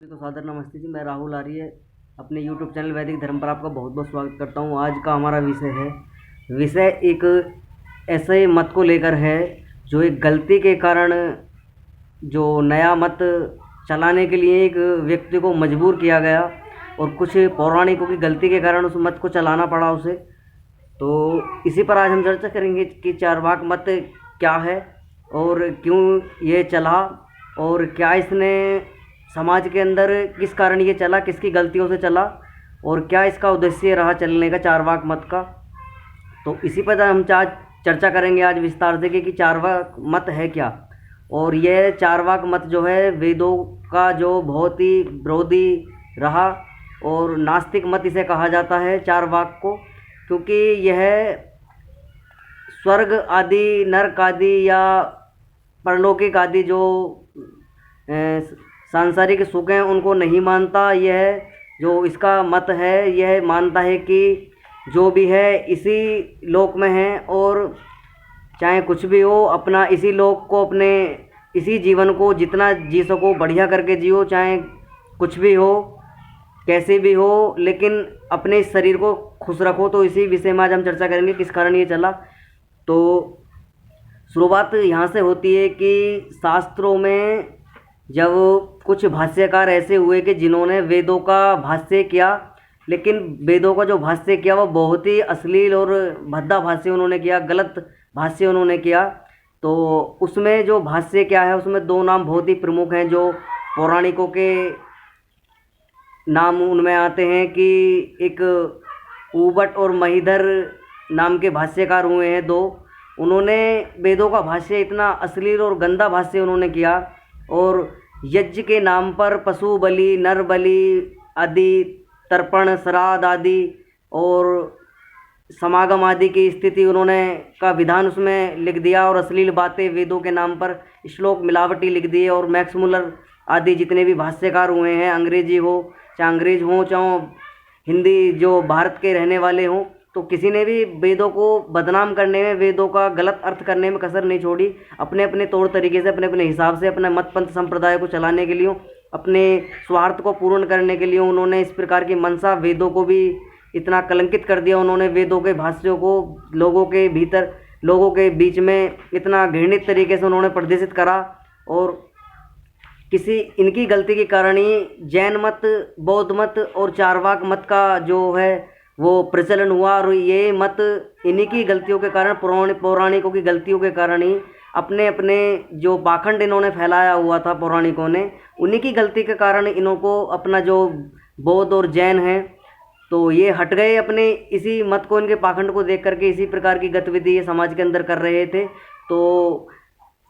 सभी को सादर नमस्ते जी। मैं राहुल आर्य अपने यूट्यूब चैनल वैदिक धर्म पर आपका बहुत बहुत स्वागत करता हूँ। आज का हमारा विषय एक ऐसे मत को लेकर है जो एक गलती के कारण जो नया मत चलाने के लिए एक व्यक्ति को मजबूर किया गया और कुछ पौराणिकों की गलती के कारण उस मत को चलाना पड़ा उसे। तो इसी पर आज हम चर्चा करेंगे कि चारवाक मत क्या है और क्यों ये चला और क्या इसने समाज के अंदर किस कारण ये चला, किसकी गलतियों से चला और क्या इसका उद्देश्य रहा चलने का चारवाक मत का। तो इसी पर हम आज चर्चा करेंगे आज विस्तार से कि चारवाक मत है क्या। और यह चारवाक मत जो है वेदों का जो बहुत ही विरोधी रहा और नास्तिक मत इसे कहा जाता है चारवाक को, क्योंकि यह स्वर्ग आदि, नरक आदि या परलौकिक आदि जो सांसारिक सुख हैं उनको नहीं मानता। यह जो इसका मत है यह मानता है कि जो भी है इसी लोक में है और चाहे कुछ भी हो अपना इसी लोक को, अपने इसी जीवन को जितना जी सको बढ़िया करके जियो, चाहे कुछ भी हो कैसे भी हो, लेकिन अपने इस शरीर को खुश रखो। तो इसी विषय में आज हम चर्चा करेंगे किस कारण ये चला। तो शुरुआत यहाँ से होती है कि शास्त्रों में जब कुछ भाष्यकार ऐसे हुए कि जिन्होंने वेदों का भाष्य किया, लेकिन वेदों का जो भाष्य किया वो बहुत ही अश्लील और भद्दा भाष्य उन्होंने किया, गलत भाष्य उन्होंने किया। तो उसमें जो भाष्य क्या है उसमें दो नाम बहुत ही प्रमुख हैं जो पौराणिकों के नाम उनमें आते हैं कि एक उबट और महिधर नाम के भाष्यकार हुए हैं दो। उन्होंने वेदों का भाष्य इतना अश्लील और गंदा भाष्य उन्होंने किया और यज्ञ के नाम पर पशु बलि, नर बलि आदि, तर्पण, श्राद्ध आदि और समागम आदि की स्थिति उन्होंने का विधान उसमें लिख दिया और अश्लील बातें वेदों के नाम पर श्लोक मिलावटी लिख दिए। और मैक्स मुलर आदि जितने भी भाष्यकार हुए हैं, अंग्रेजी हो चाहे अंग्रेज हो चाहे हिंदी जो भारत के रहने वाले हों, तो किसी ने भी वेदों को बदनाम करने में, वेदों का गलत अर्थ करने में कसर नहीं छोड़ी। अपने अपने तौर तरीके से, अपने अपने हिसाब से अपने मत पंथ संप्रदाय को चलाने के लिए, अपने स्वार्थ को पूर्ण करने के लिए उन्होंने इस प्रकार की मनसा वेदों को भी इतना कलंकित कर दिया। उन्होंने वेदों के भाष्यों को लोगों के भीतर, लोगों के बीच में इतना घृणित तरीके से उन्होंने प्रदर्शित करा और किसी इनकी गलती के कारण ही जैन मत, बौद्ध मत और चारवाक मत का जो है वो प्रचलन हुआ। और ये मत इन्हीं की गलतियों के कारण, पौराणिकों की गलतियों के कारण ही अपने अपने जो पाखंड इन्होंने फैलाया हुआ था पौराणिकों ने, उन्हीं की गलती के कारण इनको अपना जो बौद्ध और जैन हैं तो ये हट गए अपने इसी मत को, इनके पाखंड को देख करके इसी प्रकार की गतिविधि ये समाज के अंदर कर रहे थे। तो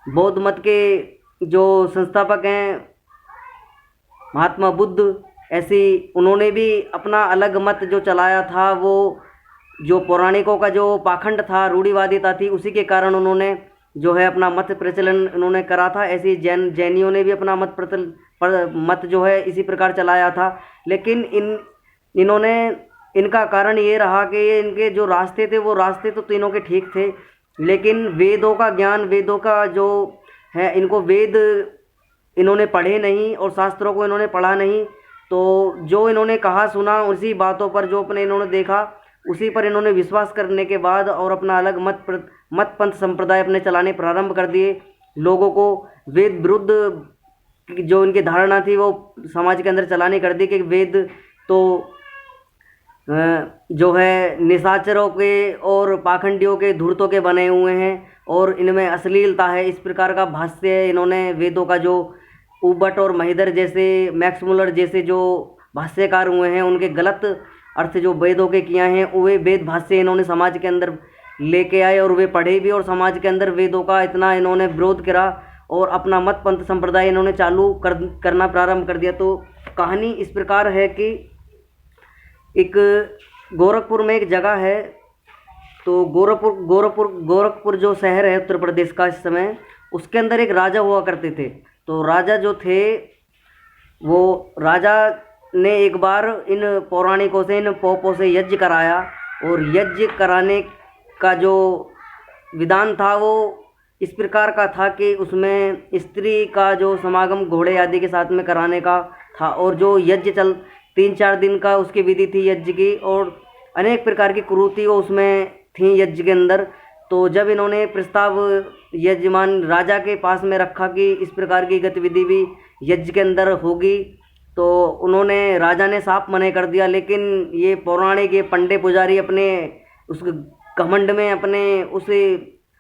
बौद्ध मत के जो संस्थापक हैं महात्मा बुद्ध, ऐसी उन्होंने भी अपना अलग मत जो चलाया था, वो जो पौराणिकों का जो पाखंड था, रूढ़िवादिता थी, उसी के कारण उन्होंने जो है अपना मत प्रचलन उन्होंने करा था। ऐसे जैनियों ने भी अपना मत जो है इसी प्रकार चलाया था। लेकिन इन्होंने इनका कारण ये रहा कि ये इनके जो रास्ते थे वो रास्ते तो तीनों के ठीक थे, लेकिन वेदों का ज्ञान, वेदों का जो है, इनको वेद इन्होंने पढ़े नहीं और शास्त्रों को इन्होंने पढ़ा नहीं। तो जो इन्होंने कहा सुना उसी बातों पर, जो अपने इन्होंने देखा उसी पर इन्होंने विश्वास करने के बाद और अपना अलग मत पंथ संप्रदाय अपने चलाने प्रारंभ कर दिए। लोगों को वेद विरुद्ध जो इनकी धारणा थी वो समाज के अंदर चलानी कर दी कि वेद तो जो है निशाचरों के और पाखंडियों के, धूर्तों के बने हुए हैं और इनमें अश्लीलता है। इस प्रकार का भाष्य इन्होंने वेदों का जो उबट और महिधर जैसे, मैक्स मुलर जैसे जो भाष्यकार हुए हैं उनके गलत अर्थ जो वेदों के किया हैं, वे वेद भाष्य इन्होंने समाज के अंदर लेके आए और वे पढ़े भी और समाज के अंदर वेदों का इतना इन्होंने विरोध करा और अपना मत पंथ संप्रदाय इन्होंने चालू करना प्रारंभ कर दिया। तो कहानी इस प्रकार है कि एक गोरखपुर में एक जगह है, तो गोरखपुर जो शहर है उत्तर प्रदेश का इस समय, उसके अंदर एक राजा हुआ करते थे। तो राजा जो थे वो राजा ने एक बार इन पौराणिकों से, इन पोपों से यज्ञ कराया और यज्ञ कराने का जो विधान था वो इस प्रकार का था कि उसमें स्त्री का जो समागम घोड़े आदि के साथ में कराने का था। और जो यज्ञ 3-4 दिन का उसकी विधि थी यज्ञ की, और अनेक प्रकार की कुरीति वो उसमें थी यज्ञ के अंदर। तो जब इन्होंने प्रस्ताव यजमान राजा के पास में रखा कि इस प्रकार की गतिविधि भी यज्ञ के अंदर होगी, तो उन्होंने राजा ने साफ मना कर दिया। लेकिन ये पौराणिक ये पंडे पुजारी अपने उस घमंड में अपने उस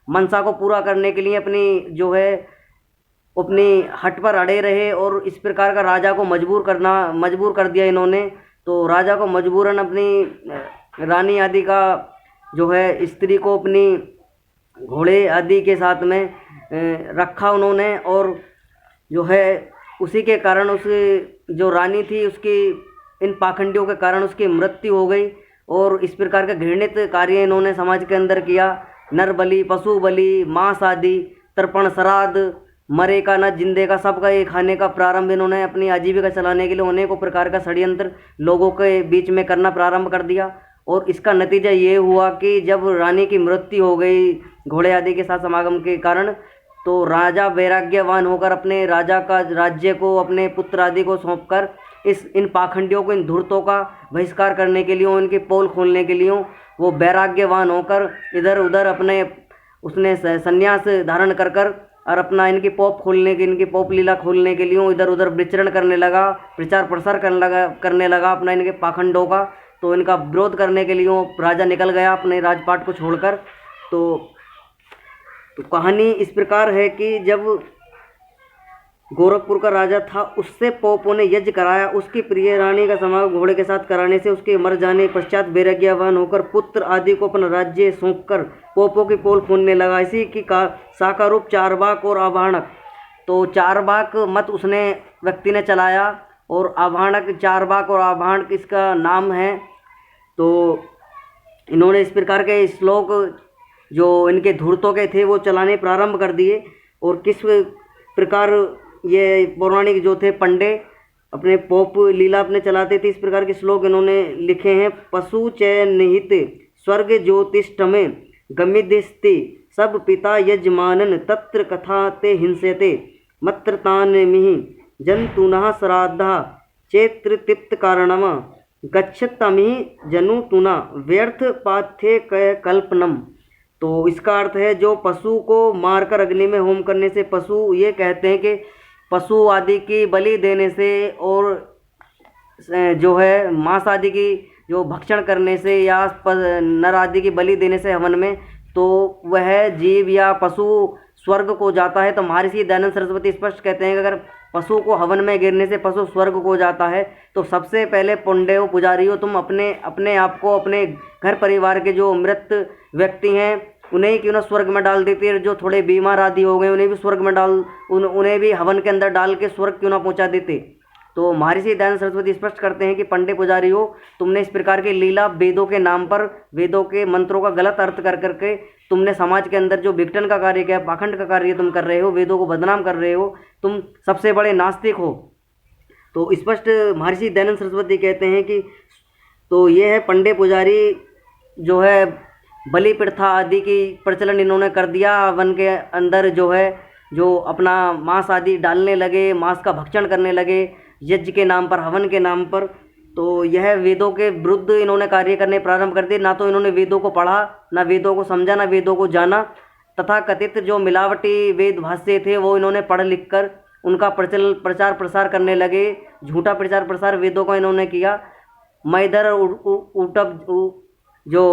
मनसा को पूरा करने के लिए अपनी जो है अपनी हट पर अड़े रहे, और इस प्रकार का राजा को मजबूर कर दिया इन्होंने। तो राजा को मजबूरन अपनी रानी आदि का जो है स्त्री को अपनी घोड़े आदि के साथ में रखा उन्होंने, और जो है उसी के कारण उस जो रानी थी उसकी इन पाखंडियों के कारण उसकी मृत्यु हो गई। और इस प्रकार का घृणित कार्य इन्होंने समाज के अंदर किया। नर बलि, पशु बलि, मांस आदि, तर्पण, श्राद्ध, मरे का न जिंदे का सबका ये खाने का प्रारंभ इन्होंने अपनी आजीविका चलाने के लिए अनेकों प्रकार का षड्यंत्र लोगों के बीच में करना प्रारंभ कर दिया। और इसका नतीजा ये हुआ कि जब रानी की मृत्यु हो गई घोड़े आदि के साथ समागम के कारण, तो राजा वैराग्यवान होकर अपने राजा का राज्य को अपने पुत्र आदि को सौंपकर इन पाखंडियों को, इन धूर्तों का बहिष्कार करने के लिए, इनके पोल खोलने के लिए वो वैराग्यवान होकर इधर उधर अपने उसने संन्यास धारण कर और अपना इनकी इनकी पोप लीला खोलने के लिए इधर उधर विचरण करने लगा, प्रचार प्रसार करने लगा अपना इनके पाखंडों का। तो इनका विरोध करने के लिए राजा निकल गया अपने राजपाट को छोड़कर। तो कहानी इस प्रकार है कि जब गोरखपुर का राजा था, उससे पोपों ने यज्ञ कराया। उसकी प्रिय रानी का समागम घोड़े के साथ कराने से उसके मर जाने पश्चात वैराग्यवान होकर पुत्र आदि को अपना राज्य सौंपकर पोपों की पोल खोलने लगा। इसी की शाखा रूप चारवाक और आवाहनक। तो चारवाक मत उसने व्यक्ति ने चलाया, और आवाहनक, चारवाक और आवाहनक इसका नाम है। तो इन्होंने इस प्रकार के श्लोक जो इनके धूर्तों के थे वो चलाने प्रारंभ कर दिए। और किस प्रकार ये पौराणिक जो थे पंडे अपने पोप लीला अपने चलाते थे, इस प्रकार के श्लोक इन्होंने लिखे हैं। पशु च निहित स्वर्ग ज्योतिष्ठमे गमिदिस्ति सब पिता यजमानन तत्र कथा ते हिंस्यते मत्रतान मिहि जंतुनः श्राद्धा चेत्र तिप्त कारणम गच्छतमिहि जनुतुना व्यर्थ पाथ्य कल्पनम। तो इसका अर्थ है जो पशु को मारकर अग्नि में होम करने से, पशु ये कहते हैं कि पशु आदि की बलि देने से और जो है मांस आदि की जो भक्षण करने से या नर आदि की बलि देने से हवन में, तो वह जीव या पशु स्वर्ग को जाता है। तो महर्षि दयानंद सरस्वती स्पष्ट कहते हैं कि अगर पशु को हवन में गिरने से पशु स्वर्ग को जाता है, तो सबसे पहले पुण्य हो, पुजारी हो, तुम अपने आप को, अपने घर परिवार के जो मृत व्यक्ति हैं उन्हें क्यों ना स्वर्ग में डाल देती है। जो थोड़े बीमार आदि हो गए उन्हें भी स्वर्ग में उन्हें भी हवन के अंदर डाल के स्वर्ग क्यों ना पहुंचा देते। तो महर्षि दयानंद सरस्वती स्पष्ट करते हैं कि पंडे पुजारी हो, तुमने इस प्रकार की लीला वेदों के नाम पर, वेदों के मंत्रों का गलत अर्थ कर करके तुमने समाज के अंदर जो विघटन का कार्य किया, पाखंड का कार्य तुम कर रहे हो, वेदों को बदनाम कर रहे हो, तुम सबसे बड़े नास्तिक हो। तो स्पष्ट महर्षि दयानंद सरस्वती कहते हैं कि तो ये है पंडे पुजारी जो है बलि प्रथा आदि की प्रचलन इन्होंने कर दिया। वन के अंदर जो है जो अपना मांस आदि डालने लगे, मांस का भक्षण करने लगे यज्ञ के नाम पर, हवन के नाम पर। तो यह वेदों के विरुद्ध इन्होंने कार्य करने प्रारंभ कर दिए। ना तो इन्होंने वेदों को पढ़ा, ना वेदों को समझा, ना वेदों को जाना। तथा कथित जो मिलावटी वेद भाष्य थे वो इन्होंने पढ़ लिख कर उनका प्रचार प्रसार करने लगे। झूठा प्रचार प्रसार वेदों का इन्होंने किया। मैदर जो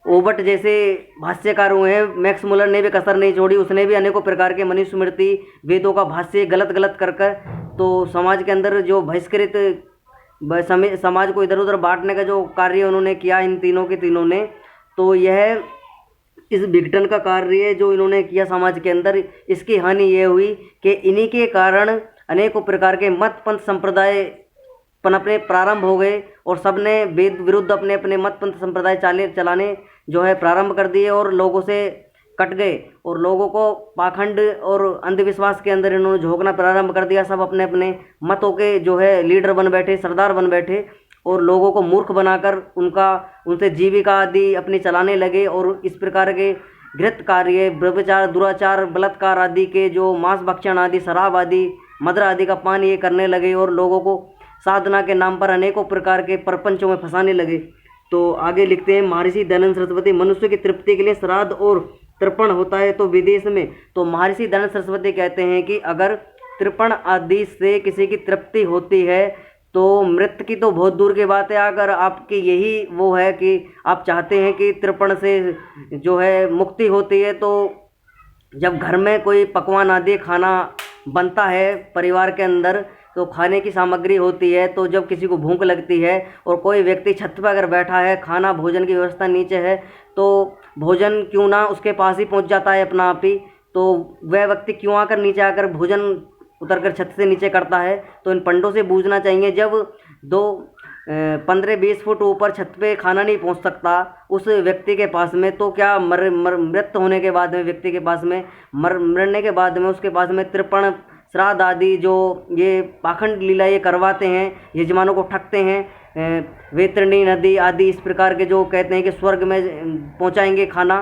ओबट जैसे भाष्यकार हुए हैं, मैक्स मुलर ने भी कसर नहीं छोड़ी। उसने भी अनेकों प्रकार के मनुस्मृति वेदों का भाष्य गलत कर तो समाज के अंदर जो बहिष्कृत समाज को इधर उधर बांटने का जो कार्य उन्होंने किया इन तीनों ने, तो यह इस विघटन का कार्य जो इन्होंने किया समाज के अंदर, इसकी हानि ये हुई कि इन्हीं के कारण अनेकों प्रकार के मत पंथ संप्रदाय पनपने प्रारंभ हो गए और सबने वेद विरुद्ध अपने अपने मत पंथ संप्रदाय चलाने जो है प्रारंभ कर दिए और लोगों से कट गए और लोगों को पाखंड और अंधविश्वास के अंदर इन्होंने झोंकना प्रारंभ कर दिया। सब अपने अपने मतों के जो है लीडर बन बैठे, सरदार बन बैठे और लोगों को मूर्ख बनाकर उनसे जीविका आदि अपनी चलाने लगे। और इस प्रकार के घृत कार्य, व्यभिचार, दुराचार, बलात्कार आदि के जो मांस भक्षण आदि, शराब आदि, मदिरा आदि का पान ये करने लगे और लोगों को साधना के नाम पर अनेकों प्रकार के प्रपंचों में फंसाने लगे। तो आगे लिखते हैं, महर्षि दयानंद सरस्वती, मनुष्य की तृप्ति के लिए श्राद्ध और तर्पण होता है तो विदेश में। तो महर्षि दयानंद सरस्वती कहते हैं कि अगर तर्पण आदि से किसी की तृप्ति होती है तो मृत्यु की तो बहुत दूर की बात है, अगर आपकी यही वो है कि आप चाहते हैं कि तर्पण से जो है मुक्ति होती है, तो जब घर में कोई पकवान आदि खाना बनता है परिवार के अंदर, तो खाने की सामग्री होती है, तो जब किसी को भूख लगती है और कोई व्यक्ति छत पर अगर बैठा है, खाना भोजन की व्यवस्था नीचे है, तो भोजन क्यों ना उसके पास ही पहुंच जाता है अपना आप ही, तो वह व्यक्ति क्यों आकर नीचे आकर भोजन उतरकर छत से नीचे करता है। तो इन पंडों से बूझना चाहिए, जब 15-20 फुट ऊपर छत पे खाना नहीं पहुंच सकता उस व्यक्ति के पास में, तो क्या मृत्यु होने के बाद में व्यक्ति के पास में मरने के बाद में उसके पास में तर्पण श्राद्ध आदि जो ये पाखंड लीला ये करवाते हैं, यजमानों को ठगते हैं, वैतरणी नदी आदि इस प्रकार के जो कहते हैं कि स्वर्ग में पहुंचाएंगे खाना,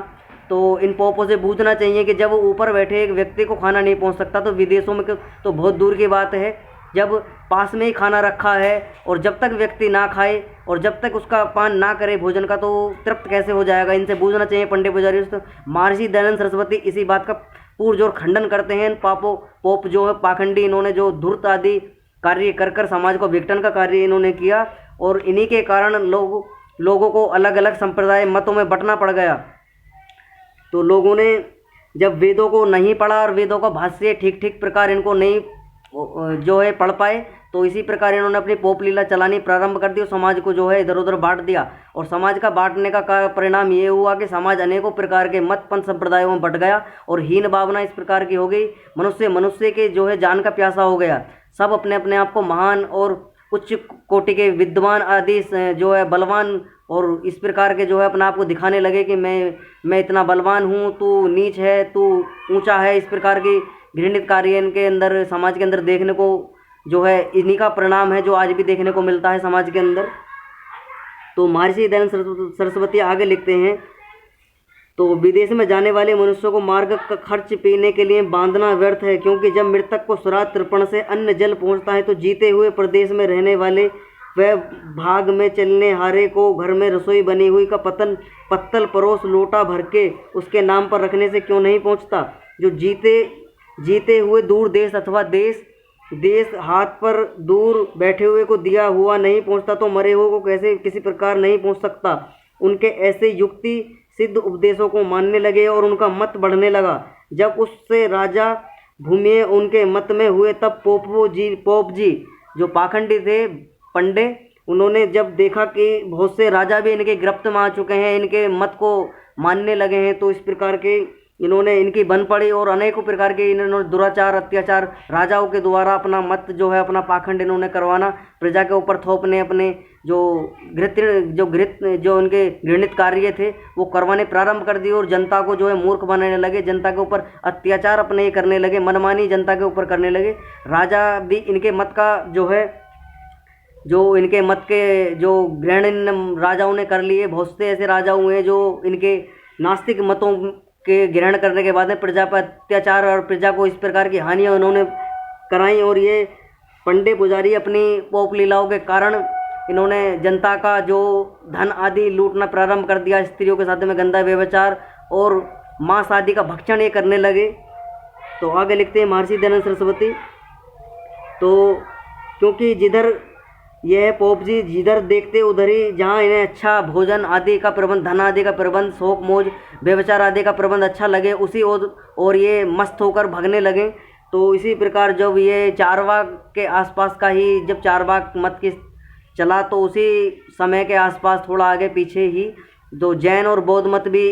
तो इन पोपों से बूझना चाहिए कि जब ऊपर बैठे एक व्यक्ति को खाना नहीं पहुंच सकता तो विदेशों में तो बहुत दूर की बात है, जब पास में ही खाना रखा है और जब तक व्यक्ति ना खाए और जब तक उसका पान ना करे भोजन का, तो तृप्त कैसे हो जाएगा। इनसे बूझना चाहिए पंडित पुजारी। तो महर्षि दयानंद सरस्वती इसी बात का पुरजोर खंडन करते हैं। पोप जो है पाखंडी, इन्होंने जो धूर्त आदि कार्य कर कर समाज को विघटन का कार्य इन्होंने किया और इन्हीं के कारण लोगों को अलग अलग संप्रदाय मतों में बंटना पड़ गया। तो लोगों ने जब वेदों को नहीं पढ़ा और वेदों का भाष्य ठीक ठीक प्रकार इनको नहीं जो है पढ़ पाए, तो इसी प्रकार इन्होंने अपनी पोप लीला चलानी प्रारंभ कर दी और समाज को जो है इधर उधर बांट दिया। और समाज का बांटने का परिणाम ये हुआ कि समाज अनेकों प्रकार के मत पंथ संप्रदायों में बंट गया और हीन भावना इस प्रकार की हो गई, मनुष्य के जो है जान का प्यासा हो गया। सब अपने अपने आप को महान और उच्च कोटि के विद्वान आदि जो है बलवान और इस प्रकार के जो है अपने आप को दिखाने लगे कि मैं इतना बलवान हूँ, तू नीच है, तू ऊंचा है। इस प्रकार की घृणित कार्य इनके अंदर समाज के अंदर देखने को जो है इन्हीं का परिणाम है जो आज भी देखने को मिलता है समाज के अंदर। तो महर्षि दयानंद सरस्वती आगे लिखते हैं, तो विदेश में जाने वाले मनुष्यों को मार्ग का खर्च पीने के लिए बांधना व्यर्थ है, क्योंकि जब मृतक को श्राद्ध तर्पण से अन्न जल पहुंचता है तो जीते हुए प्रदेश में रहने वाले वह भाग में चलने हारे को घर में रसोई बनी हुई का पत्तल परोस लोटा भर के उसके नाम पर रखने से क्यों नहीं पहुंचता। जो जीते हुए दूर देश अथवा देश हाथ पर दूर बैठे हुए को दिया हुआ नहीं पहुंचता, तो मरे हुए को कैसे किसी प्रकार नहीं पहुंच सकता। उनके ऐसे युक्ति सिद्ध उपदेशों को मानने लगे और उनका मत बढ़ने लगा। जब उससे राजा भूमिये उनके मत में हुए, तब पोप जी जो पाखंडी थे पंडे, उन्होंने जब देखा कि बहुत से राजा भी इनके गिरफ्त में आ चुके हैं, इनके मत को मानने लगे हैं, तो इस प्रकार के इन्होंने इनकी बन पड़ी और अनेकों प्रकार के इन्होंने दुराचार अत्याचार राजाओं के द्वारा अपना मत जो है अपना पाखंड इन्होंने करवाना, प्रजा के ऊपर थोपने, अपने जो उनके घृणित कार्य थे वो करवाने प्रारंभ कर दिए और जनता को जो है मूर्ख बनाने लगे, जनता के ऊपर अत्याचार अपने करने लगे, मनमानी जनता के ऊपर करने लगे। राजा भी इनके मत का जो इनके मत के जो ग्रहण राजाओं ने कर लिए। बहुत से ऐसे राजा हुए जो इनके नास्तिक मतों के ग्रहण करने के बाद में प्रजा पर अत्याचार और प्रजा को इस प्रकार की हानियां उन्होंने कराई। और ये पंडे पुजारी अपनी पोप लीलाओं के कारण इन्होंने जनता का जो धन आदि लूटना प्रारंभ कर दिया, स्त्रियों के साथ में गंदा व्यभिचार और मांस आदि का भक्षण ये करने लगे। तो आगे लिखते हैं महर्षि दयानंद सरस्वती, तो क्योंकि जिधर यह पोप जी जिधर देखते उधर ही जहाँ इन्हें अच्छा भोजन आदि का प्रबंध, धन आदि का प्रबंध, शौक मौज व्यभिचार आदि का प्रबंध अच्छा लगे, उसी और ये मस्त होकर भगने लगे। तो इसी प्रकार जब ये चारवाक के आसपास का ही जब चारवाक मत की चला, तो उसी समय के आसपास थोड़ा आगे पीछे ही जो जैन और बौद्ध मत भी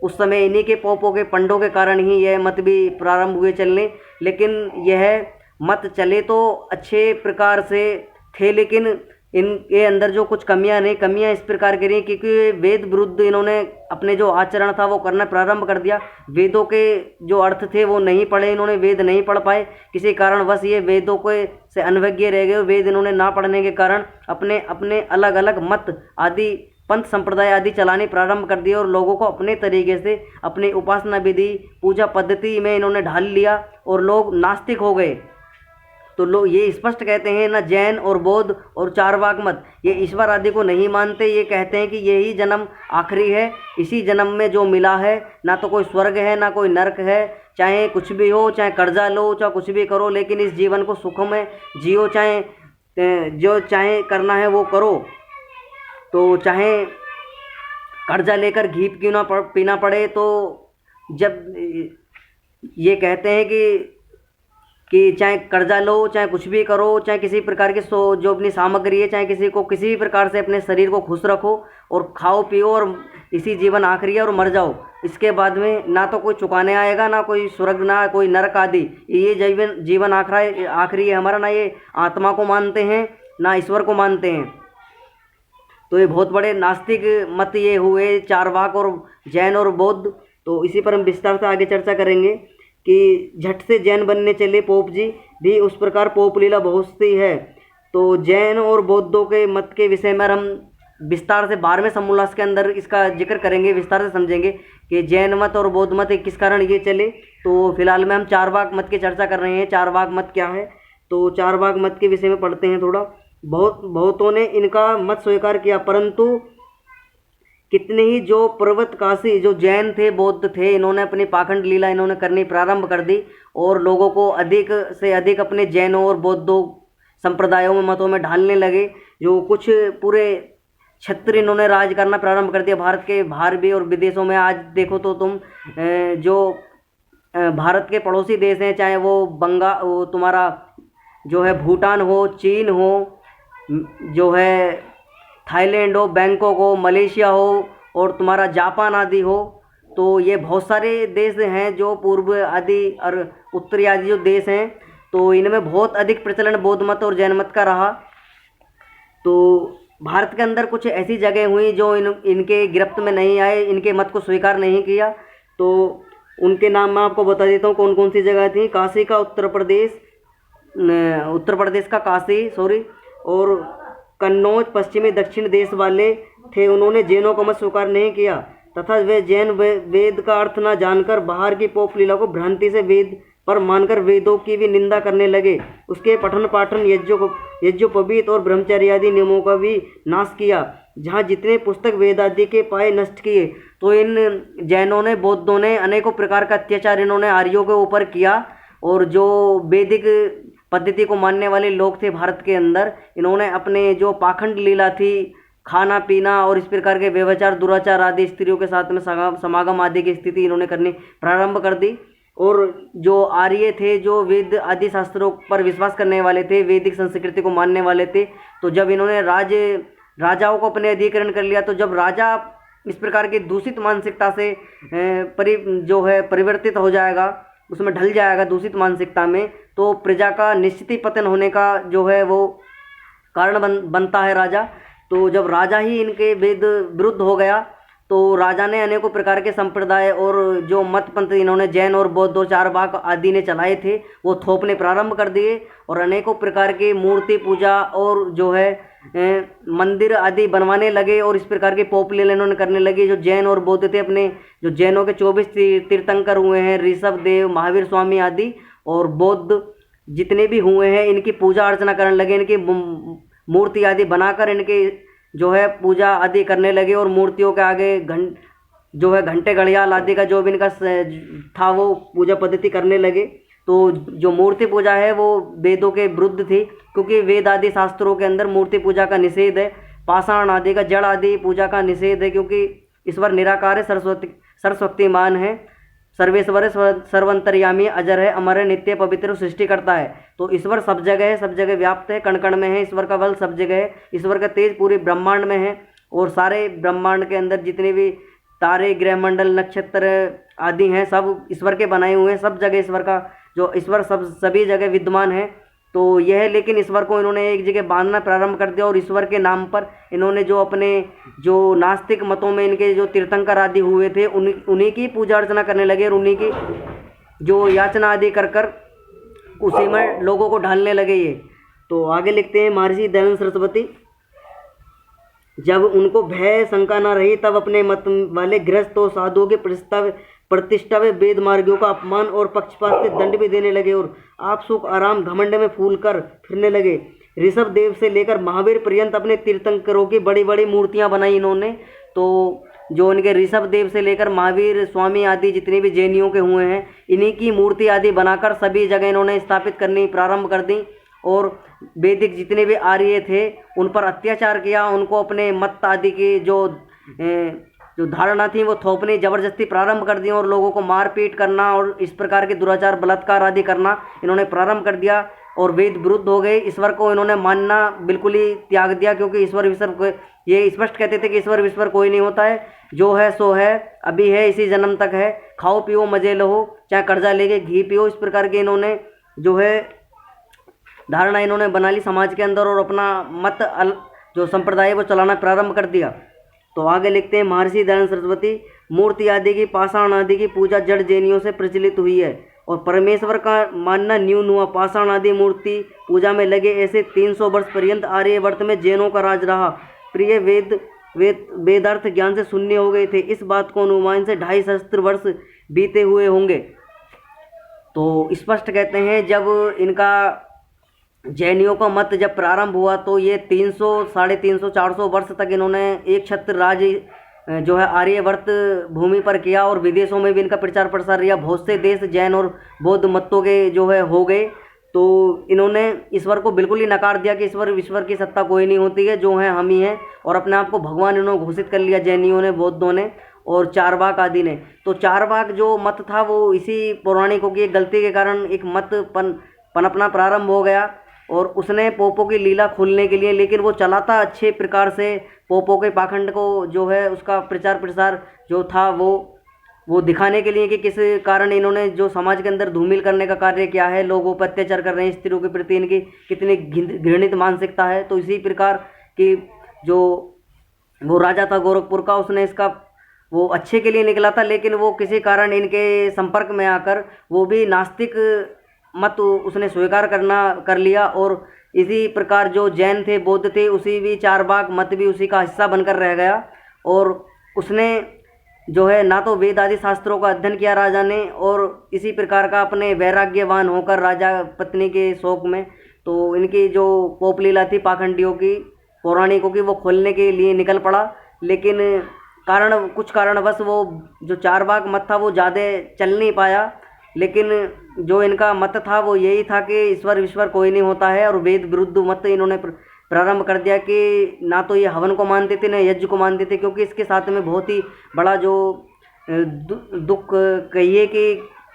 उस समय इन्हीं के पोपों के पंडों के कारण ही यह मत भी प्रारंभ हुए चलने। लेकिन यह मत चले तो अच्छे प्रकार से थे, लेकिन इनके अंदर जो कुछ कमियां इस प्रकार की रही, क्योंकि वेद विरुद्ध इन्होंने अपने जो आचरण था वो करना प्रारंभ कर दिया। वेदों के जो अर्थ थे वो नहीं पढ़े, इन्होंने वेद नहीं पढ़ पाए, किसी कारणवश ये वेदों के से अनभिज्ञ रह गए। वेद इन्होंने ना पढ़ने के कारण अपने अलग अलग मत आदि पंथ संप्रदाय आदि चलाने प्रारंभ कर दिए और लोगों को अपने तरीके से अपनी उपासना विधि पूजा पद्धति में इन्होंने ढाल लिया और लोग नास्तिक हो गए। तो लोग ये स्पष्ट कहते हैं ना, जैन और बौद्ध और चारवाक मत ये ईश्वर आदि को नहीं मानते। ये कहते हैं कि यही जन्म आखिरी है, इसी जन्म में जो मिला है, ना तो कोई स्वर्ग है ना कोई नरक है। चाहे कुछ भी हो, चाहे कर्जा लो, चाहे कुछ भी करो, लेकिन इस जीवन को सुख में जियो। चाहे जो चाहे करना है वो करो। तो चाहे कर्जा लेकर घी क्यों ना पीना पड़े। तो जब ये कहते हैं कि चाहे कर्जा लो, चाहे कुछ भी करो, चाहे किसी प्रकार की जो अपनी सामग्री है, चाहे किसी को किसी भी प्रकार से अपने शरीर को खुश रखो और खाओ पियो, और इसी जीवन आखिरी है और मर जाओ। इसके बाद में ना तो कोई चुकाने आएगा, ना कोई स्वर्ग, ना कोई नरक आदि। ये जीवन आखिरी है हमारा। ना ये आत्मा को मानते हैं ना ईश्वर को मानते हैं। तो ये बहुत बड़े नास्तिक मत ये हुए, चारवाक और जैन और बौद्ध। तो इसी पर हम विस्तार से आगे चर्चा करेंगे कि झट से जैन बनने चले पोप जी भी, उस प्रकार पोप लीला बहुत सी है। तो जैन और बौद्धों के मत के विषय में हम विस्तार से 12वें समोल्लास के अंदर इसका जिक्र करेंगे, विस्तार से समझेंगे कि जैन मत और बौद्ध मत किस कारण ये चले। तो फिलहाल में हम चारवाक मत की चर्चा कर रहे हैं। चारवाक मत क्या है, तो चारवाक मत के विषय में पढ़ते हैं थोड़ा। बहुतों ने इनका मत स्वीकार किया, परंतु कितने ही जो पर्वतकाशी जो जैन थे, बौद्ध थे, इन्होंने अपनी पाखंड लीला इन्होंने करनी प्रारंभ कर दी और लोगों को अधिक से अधिक अपने जैनों और बौद्धों संप्रदायों में, मतों में ढालने लगे। जो कुछ पूरे क्षेत्र इन्होंने राज करना प्रारंभ कर दिया, भारत के बाहर भी और विदेशों में। आज देखो तो तुम जो भारत के पड़ोसी देश हैं, चाहे वो तुम्हारा जो है भूटान हो, चीन हो, जो है थाईलैंड हो, बैंकॉक हो, मलेशिया हो और तुम्हारा जापान आदि हो। तो ये बहुत सारे देश हैं जो पूर्व आदि और उत्तरी आदि जो देश हैं, तो इनमें बहुत अधिक प्रचलन बौद्ध मत और जैन मत का रहा। तो भारत के अंदर कुछ ऐसी जगह हुई जो इनके गिरफ्त में नहीं आए, इनके मत को स्वीकार नहीं किया। तो उनके नाम मैं आपको बता देता हूँ कौन कौन सी जगह थी। काशी का उत्तर प्रदेश का काशी और कन्नौज पश्चिमी दक्षिण देश वाले थे, उन्होंने जैनों का मत स्वीकार नहीं किया तथा वे जैन वेद का अर्थ न जानकर बाहर की पोप लीला को भ्रांति से वेद पर मानकर वेदों की भी निंदा करने लगे। उसके पठन पाठन यज्ञोपवीत और ब्रह्मचर्य आदि नियमों का भी नाश किया। जहाँ जितने पुस्तक वेद आदि के पाए नष्ट किए। तो इन जैनों ने, बौद्धों ने अनेकों प्रकार का अत्याचार इन्होंने आर्यों के ऊपर किया। और जो वैदिक पद्धति को मानने वाले लोग थे भारत के अंदर, इन्होंने अपने जो पाखंड लीला थी, खाना पीना और इस प्रकार के व्यभिचार दुराचार आदि, स्त्रियों के साथ में समागम आदि की स्थिति इन्होंने करनी प्रारंभ कर दी। और जो आर्य थे, जो वेद आदि शास्त्रों पर विश्वास करने वाले थे, वैदिक संस्कृति को मानने वाले थे, तो जब इन्होंने राजाओं को अपने अधिकरण कर लिया, तो जब राजा इस प्रकार की दूषित मानसिकता से परिवर्तित हो जाएगा, उसमें ढल जाएगा दूषित मानसिकता में, तो प्रजा का निश्चित ही पतन होने का जो है वो कारण बनता है राजा। तो जब राजा ही इनके वेद विरुद्ध हो गया, तो राजा ने अनेकों प्रकार के संप्रदाय और जो मत पंथ इन्होंने जैन और बौद्ध और चारवाक आदि ने चलाए थे, वो थोपने प्रारंभ कर दिए। और अनेकों प्रकार की मूर्ति पूजा और जो है मंदिर आदि बनवाने लगे और इस प्रकार के पोप लीला इन्होंने करने लगे। जो जैन और बौद्ध थे, अपने जो जैनों के 24 तीर्थंकर हुए हैं, ऋषभ देव, महावीर स्वामी आदि, और बौद्ध जितने भी हुए हैं, इनकी पूजा अर्चना करने लगे। इनकी मूर्ति आदि बनाकर इनके जो है पूजा आदि करने लगे और मूर्तियों के आगे घंटे घड़ियाल आदि का जो भी इनका था वो पूजा पद्धति करने लगे। तो जो मूर्ति पूजा है वो वेदों के विरुद्ध थी, क्योंकि वेद आदि शास्त्रों के अंदर मूर्ति पूजा का निषेध है। पाषाण आदि का, जड़ आदि पूजा का निषेध है, क्योंकि ईश्वर निराकार है, सर्वशक्तिमान है, सर्वेश्वर है, सर्वंतर्यामी, अजर है, अमर है, नित्य पवित्र सृष्टि करता है। तो ईश्वर सब जगह है, सब जगह व्याप्त है, कण कण में है। ईश्वर का बल सब जगह है, ईश्वर का तेज पूरे ब्रह्मांड में है। और सारे ब्रह्मांड के अंदर जितने भी तारे, ग्रह मंडल, नक्षत्र आदि हैं, सब ईश्वर के बनाए हुए हैं। सब जगह ईश्वर का, जो ईश्वर सभी जगह विद्यमान है। तो यह, लेकिन ईश्वर को इन्होंने एक जगह बांधना प्रारंभ कर दिया और ईश्वर के नाम पर इन्होंने जो अपने जो नास्तिक मतों में इनके जो तीर्थंकर आदि हुए थे, उन्हीं की पूजा अर्चना करने लगे और उन्हीं की जो याचना आदि कर उसी में लोगों को ढालने लगे ये। तो आगे लिखते हैं महर्षि दयानंद सरस्वती, जब उनको भय शंका न रही, तब अपने मत वाले गृहस्थ और साधुओं के प्रतिष्ठा में वेद मार्गियों का अपमान और पक्षपात से दंड भी देने लगे और आप सुख आराम घमंड में फूल कर फिरने लगे। ऋषभ देव से लेकर महावीर पर्यंत अपने तीर्थंकरों की बड़ी बड़ी मूर्तियां बनाई इन्होंने। तो जो इनके ऋषभ देव से लेकर महावीर स्वामी आदि जितने भी जैनियों के हुए हैं, इन्हीं की मूर्ति आदि बनाकर सभी जगह इन्होंने स्थापित करनी प्रारंभ कर दी और वैदिक जितने भी आर्य थे उन पर अत्याचार किया, उनको अपने मत आदि की जो धारणा थी वो थोपनी जबरदस्ती प्रारंभ कर दी और लोगों को मारपीट करना और इस प्रकार के दुराचार बलात्कार आदि करना इन्होंने प्रारंभ कर दिया और वेद विरुद्ध हो गए। ईश्वर को इन्होंने मानना बिल्कुल ही त्याग दिया, क्योंकि ईश्वर विश्वर को ये स्पष्ट कहते थे कि ईश्वर विश्वर कोई नहीं होता है, जो है सो है, अभी है, इसी जन्म तक है, खाओ पियो मजे लो, चाहे कर्जा लेके घी पियो। इस प्रकार के इन्होंने जो है धारणा इन्होंने बना ली समाज के अंदर और अपना मत जो संप्रदाय वो चलाना प्रारंभ कर दिया। तो आगे लिखते हैं, महर्षि दयानंद सरस्वती, मूर्ति आदि की पाषाण आदि की पूजा जड़ जैनियों से प्रचलित हुई है और परमेश्वर का मानना न्यून हुआ। पाषाण आदि मूर्ति पूजा में लगे ऐसे 300 वर्ष पर्यंत आर्यवर्त में जैनों का राज रहा। प्रिय वेदार्थ ज्ञान से शून्य हो गए थे। इस बात को अनुमान से 250 सहस्त्र वर्ष बीते हुए होंगे। तो स्पष्ट कहते हैं जब इनका जैनियों का मत जब प्रारंभ हुआ तो ये 300 350 400 वर्ष तक इन्होंने एक छत्र राज जो है आर्यवर्त भूमि पर किया और विदेशों में भी इनका प्रचार प्रसार रहा। बहुत से देश जैन और बौद्ध मतों के जो है हो गए। तो इन्होंने ईश्वर को बिल्कुल ही नकार दिया कि ईश्वर की सत्ता कोई नहीं होती है, जो है हम ही हैं, और अपने आप को भगवान इन्होंने घोषित कर लिया जैनियों ने, बौद्धों ने और चारवाक आदि ने। तो चारवाक जो मत था वो इसी पौराणिकों की एक गलती के कारण एक मत पनपना प्रारंभ हो गया और उसने पोपों की लीला खोलने के लिए, लेकिन वो चलाता अच्छे प्रकार से पोपों के पाखंड को जो है उसका प्रचार प्रसार जो था वो दिखाने के लिए कि किस कारण इन्होंने जो समाज के अंदर धूमिल करने का कार्य किया है, लोगों पर अत्याचार कर रहे हैं, स्त्रियों के प्रति इनकी कितनी घृणित मानसिकता है। तो इसी प्रकार की जो वो राजा था गोरखपुर का, उसने इसका वो अच्छे के लिए निकला था, लेकिन वो किसी कारण इनके संपर्क में आकर वो भी नास्तिक मत उसने स्वीकार कर लिया और इसी प्रकार जो जैन थे बौद्ध थे उसी भी चारवाक मत भी उसी का हिस्सा बनकर रह गया। और उसने जो है ना तो वेद आदि शास्त्रों का अध्ययन किया राजा ने और इसी प्रकार का अपने वैराग्यवान होकर राजा पत्नी के शौक में तो इनकी जो पोपलीला थी पाखंडियों की पौराणिकों की वो खोलने के लिए निकल पड़ा। लेकिन कुछ कारणवश वो जो चारवाक मत था वो ज़्यादा चल नहीं पाया। लेकिन जो इनका मत था वो यही था कि ईश्वर विश्वर कोई नहीं होता है और वेद विरुद्ध मत इन्होंने प्रारंभ कर दिया कि ना तो ये हवन को मानते थे ना यज्ञ को मानते थे, क्योंकि इसके साथ में बहुत ही बड़ा जो दुख कहिए कि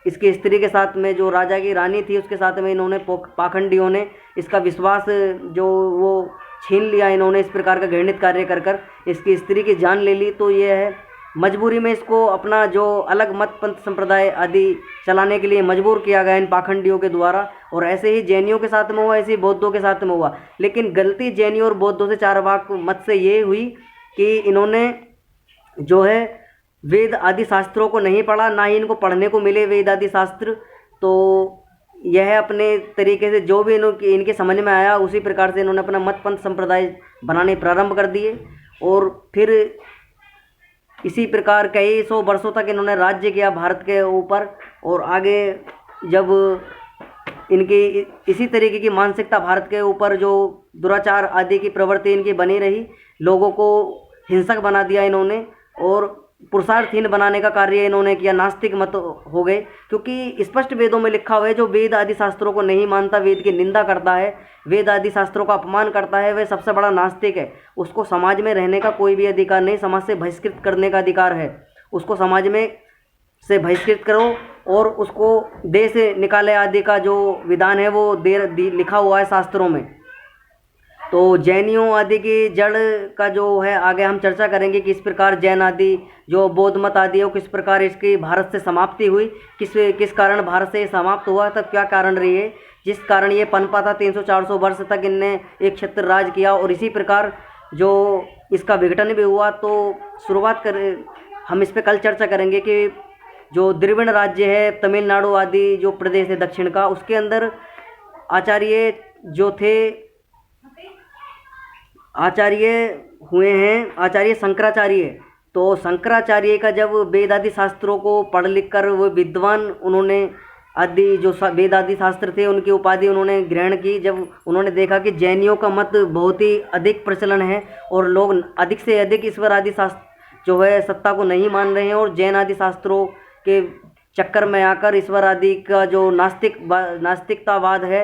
इसकी स्त्री के साथ में जो राजा की रानी थी उसके साथ में इन्होंने पाखंडियों ने इसका विश्वास जो वो छीन लिया। इन्होंने इस प्रकार का घृणित कार्य कर इसकी स्त्री की जान ले ली। तो ये है मजबूरी में इसको अपना जो अलग मत पंथ संप्रदाय आदि चलाने के लिए मजबूर किया गया इन पाखंडियों के द्वारा। और ऐसे ही जैनियों के साथ में हुआ, ऐसे ही बौद्धों के साथ में हुआ। लेकिन गलती जैनियों और बौद्धों से चारवाक मत से ये हुई कि इन्होंने जो है वेद आदि शास्त्रों को नहीं पढ़ा, ना ही इनको पढ़ने को मिले वेद आदि शास्त्र। तो यह अपने तरीके से जो भी इनके समझ में आया उसी प्रकार से इन्होंने अपना मत पंथ संप्रदाय बनाने प्रारंभ कर दिए। और फिर इसी प्रकार कई सौ वर्षों तक इन्होंने राज्य किया भारत के ऊपर। और आगे जब इनकी इसी तरीके की मानसिकता भारत के ऊपर जो दुराचार आदि की प्रवृत्ति इनकी बनी रही, लोगों को हिंसक बना दिया इन्होंने और पुरुषार्थहीन बनाने का कार्य इन्होंने किया, नास्तिक मत हो गए। क्योंकि स्पष्ट वेदों में लिखा हुआ है जो वेद आदि शास्त्रों को नहीं मानता, वेद की निंदा करता है, वेद आदि शास्त्रों का अपमान करता है, वह सबसे बड़ा नास्तिक है। उसको समाज में रहने का कोई भी अधिकार नहीं, समाज से बहिष्कृत करने का अधिकार है। उसको समाज में से बहिष्कृत करो और उसको देश से निकाले आदि का जो विधान है वो लिखा हुआ है शास्त्रों में। तो जैनियों आदि की जड़ का जो है आगे हम चर्चा करेंगे कि किस प्रकार जैन आदि जो बौद्ध मत आदि है किस प्रकार इसकी भारत से समाप्ति हुई, किस कारण भारत से समाप्त हुआ, तब क्या कारण रही है जिस कारण ये पनपा था 300-400 वर्ष तक इनने एक छत्र राज किया। और इसी प्रकार जो इसका विघटन भी हुआ। तो शुरुआत करें हम इस पर कल चर्चा करेंगे कि जो द्रविड़ राज्य है तमिलनाडु आदि जो प्रदेश है दक्षिण का, उसके अंदर आचार्य जो थे आचार्य हुए हैं आचार्य शंकराचार्य। तो शंकराचार्य का जब वेद आदि शास्त्रों को पढ़ लिख कर वो विद्वान, उन्होंने आदि जो वेद आदि शास्त्र थे उनकी उपाधि उन्होंने ग्रहण की, जब उन्होंने देखा कि जैनियों का मत बहुत ही अधिक प्रचलन है और लोग अधिक से अधिक ईश्वर आदि शास्त्र जो है सत्ता को नहीं मान रहे हैं, और जैन आदि शास्त्रों के चक्कर में आकर ईश्वर आदि का जो नास्तिकतावाद है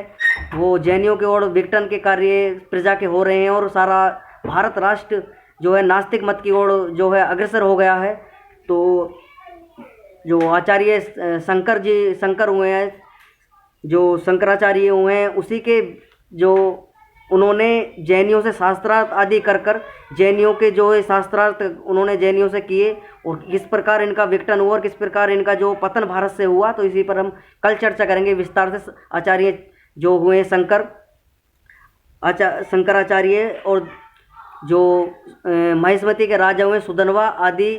वो जैनियों के ओर विघटन के कार्य प्रजा के हो रहे हैं, और सारा भारत राष्ट्र जो है नास्तिक मत की ओर जो है अग्रसर हो गया है। तो जो आचार्य शंकर हुए हैं, जो शंकराचार्य हुए हैं, उसी के जो उन्होंने जैनियों से शास्त्रार्थ आदि कर जैनियों के जो है शास्त्रार्थ उन्होंने जैनियों से किए, और किस प्रकार इनका विघटन हुआ और किस प्रकार इनका जो पतन भारत से हुआ, तो इसी पर हम कल चर्चा करेंगे विस्तार से। आचार्य जो हुए शंकराचार्य, और जो महेशमती के राजा हुए सुधनवा आदि,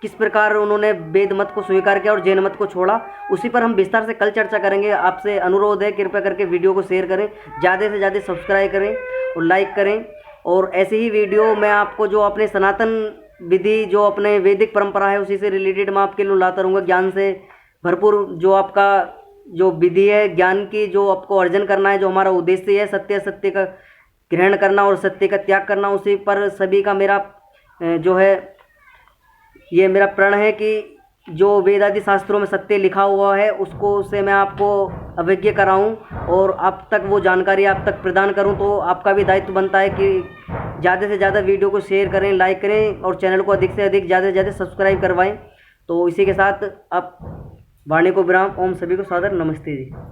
किस प्रकार उन्होंने वेद मत को स्वीकार किया और जैन मत को छोड़ा, उसी पर हम विस्तार से कल चर्चा करेंगे। आपसे अनुरोध है कृपया करके वीडियो को शेयर करें, ज़्यादा से ज़्यादा सब्सक्राइब करें और लाइक करें, और ऐसे ही वीडियो मैं आपको जो अपने सनातन विधि जो अपने वैदिक परंपरा है उसी से रिलेटेड मैं आपके लिए लाता रहूँगा। ज्ञान से भरपूर जो आपका जो विधि है, ज्ञान की जो आपको अर्जन करना है, जो हमारा उद्देश्य है सत्य का ग्रहण करना और सत्य का त्याग करना, उसी पर सभी का मेरा जो है ये मेरा प्रण है कि जो वेद आदि शास्त्रों में सत्य लिखा हुआ है उसको से मैं आपको अवज्ञ कराऊं और आप तक वो जानकारी आप तक प्रदान करूं। तो आपका भी दायित्व बनता है कि ज़्यादा से ज़्यादा वीडियो को शेयर करें, लाइक करें, और चैनल को अधिक से अधिक ज़्यादा से ज़्यादा सब्सक्राइब करवाएं। तो इसी के साथ आप वाणी को विराम। ओम सभी को सादर नमस्ते जी।